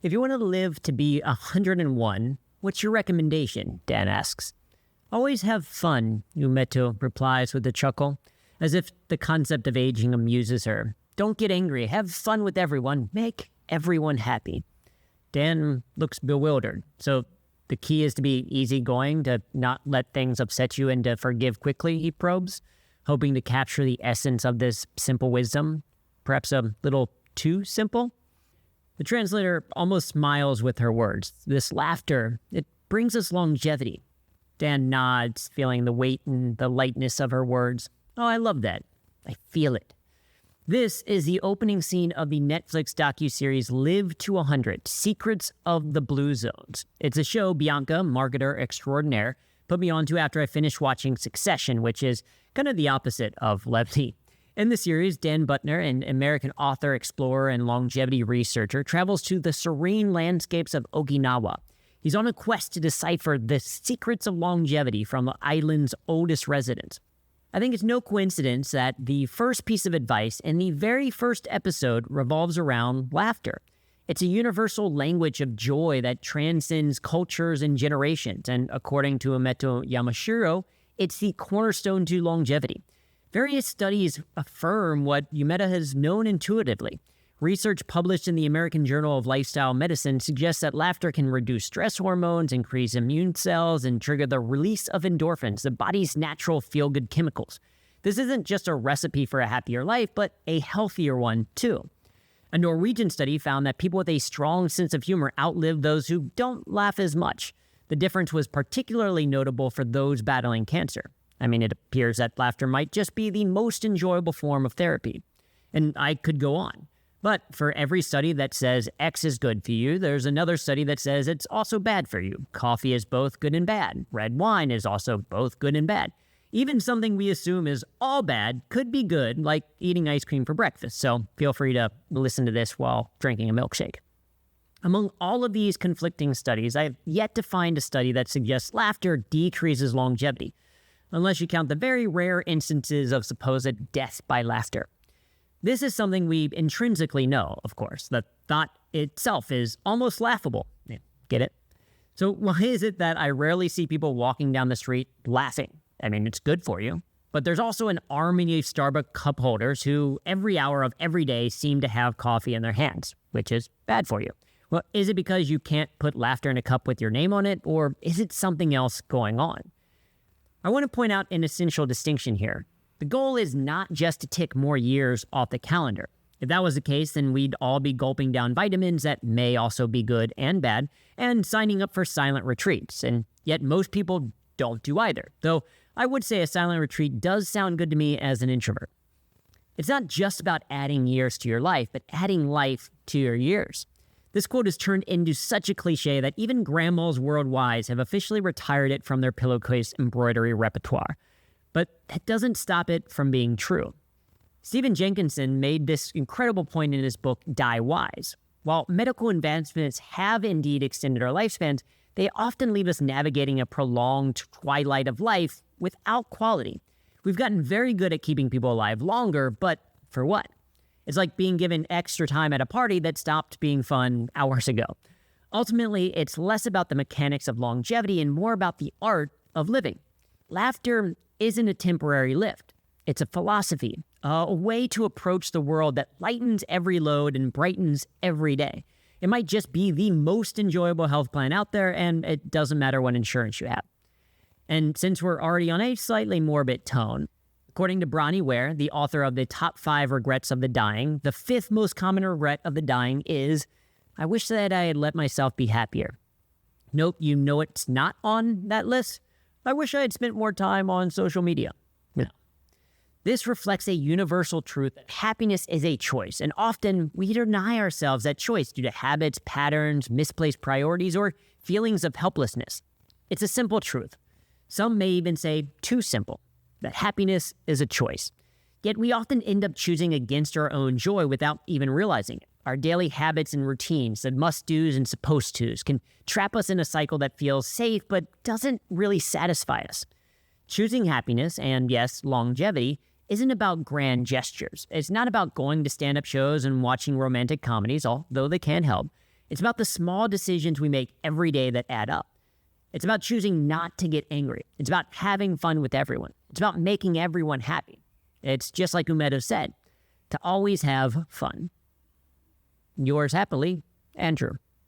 If you want to live to be 101, what's your recommendation? Dan asks. Always have fun, Umeto replies with a chuckle, as if the concept of aging amuses her. Don't get angry, have fun with everyone, make everyone happy. Dan looks bewildered, so the key is to be easygoing, to not let things upset you, and to forgive quickly, he probes, hoping to capture the essence of this simple wisdom, perhaps a little too simple. The translator almost smiles with her words. This laughter, it brings us longevity. Dan nods, feeling the weight and the lightness of her words. Oh, I love that. I feel it. This is the opening scene of the Netflix docuseries Live to 100, Secrets of the Blue Zones. It's a show Bianca, marketer extraordinaire, put me onto after I finished watching Succession, which is kind of the opposite of levity. In the series, Dan Buttner, an American author, explorer, and longevity researcher, travels to the serene landscapes of Okinawa. He's on a quest to decipher the secrets of longevity from the island's oldest residents. I think it's no coincidence that the first piece of advice in the very first episode revolves around laughter. It's a universal language of joy that transcends cultures and generations, and according to Amto Yamashiro, it's the cornerstone to longevity. Various studies affirm what Umeda has known intuitively. Research published in the American Journal of Lifestyle Medicine suggests that laughter can reduce stress hormones, increase immune cells, and trigger the release of endorphins, the body's natural feel-good chemicals. This isn't just a recipe for a happier life, but a healthier one, too. A Norwegian study found that people with a strong sense of humor outlive those who don't laugh as much. The difference was particularly notable for those battling cancer. I mean, it appears that laughter might just be the most enjoyable form of therapy. And I could go on. But for every study that says X is good for you, there's another study that says it's also bad for you. Coffee is both good and bad. Red wine is also both good and bad. Even something we assume is all bad could be good, like eating ice cream for breakfast. So feel free to listen to this while drinking a milkshake. Among all of these conflicting studies, I have yet to find a study that suggests laughter decreases longevity, unless you count the very rare instances of supposed death by laughter. This is something we intrinsically know, of course. The thought itself is almost laughable. Yeah, get it? So why is it that I rarely see people walking down the street laughing? I mean, it's good for you. But there's also an army of Starbucks cup holders who every hour of every day seem to have coffee in their hands, which is bad for you. Well, is it because you can't put laughter in a cup with your name on it, or is it something else going on? I want to point out an essential distinction here. The goal is not just to tick more years off the calendar. If that was the case, then we'd all be gulping down vitamins that may also be good and bad, and signing up for silent retreats, and yet most people don't do either, though I would say a silent retreat does sound good to me as an introvert. It's not just about adding years to your life, but adding life to your years. This quote has turned into such a cliche that even grandmas worldwide have officially retired it from their pillowcase embroidery repertoire. But that doesn't stop it from being true. Stephen Jenkinson made this incredible point in his book, Die Wise. While medical advancements have indeed extended our lifespans, they often leave us navigating a prolonged twilight of life without quality. We've gotten very good at keeping people alive longer, but for what? It's like being given extra time at a party that stopped being fun hours ago. Ultimately, it's less about the mechanics of longevity and more about the art of living. Laughter isn't a temporary lift. It's a philosophy, a way to approach the world that lightens every load and brightens every day. It might just be the most enjoyable health plan out there, and it doesn't matter what insurance you have. And since we're already on a slightly morbid tone, according to Bronnie Ware, the author of the Top 5 Regrets of the Dying, the 5th most common regret of the dying is, I wish that I had let myself be happier. Nope, you know it's not on that list. I wish I had spent more time on social media. No. This reflects a universal truth that happiness is a choice, and often we deny ourselves that choice due to habits, patterns, misplaced priorities, or feelings of helplessness. It's a simple truth. Some may even say too simple, that happiness is a choice. Yet we often end up choosing against our own joy without even realizing it. Our daily habits and routines, the must-dos and supposed-tos, can trap us in a cycle that feels safe but doesn't really satisfy us. Choosing happiness, and yes, longevity, isn't about grand gestures. It's not about going to stand-up shows and watching romantic comedies, although they can help. It's about the small decisions we make every day that add up. It's about choosing not to get angry. It's about having fun with everyone. It's about making everyone happy. It's just like Umeto said, to always have fun. Yours happily, Andrew.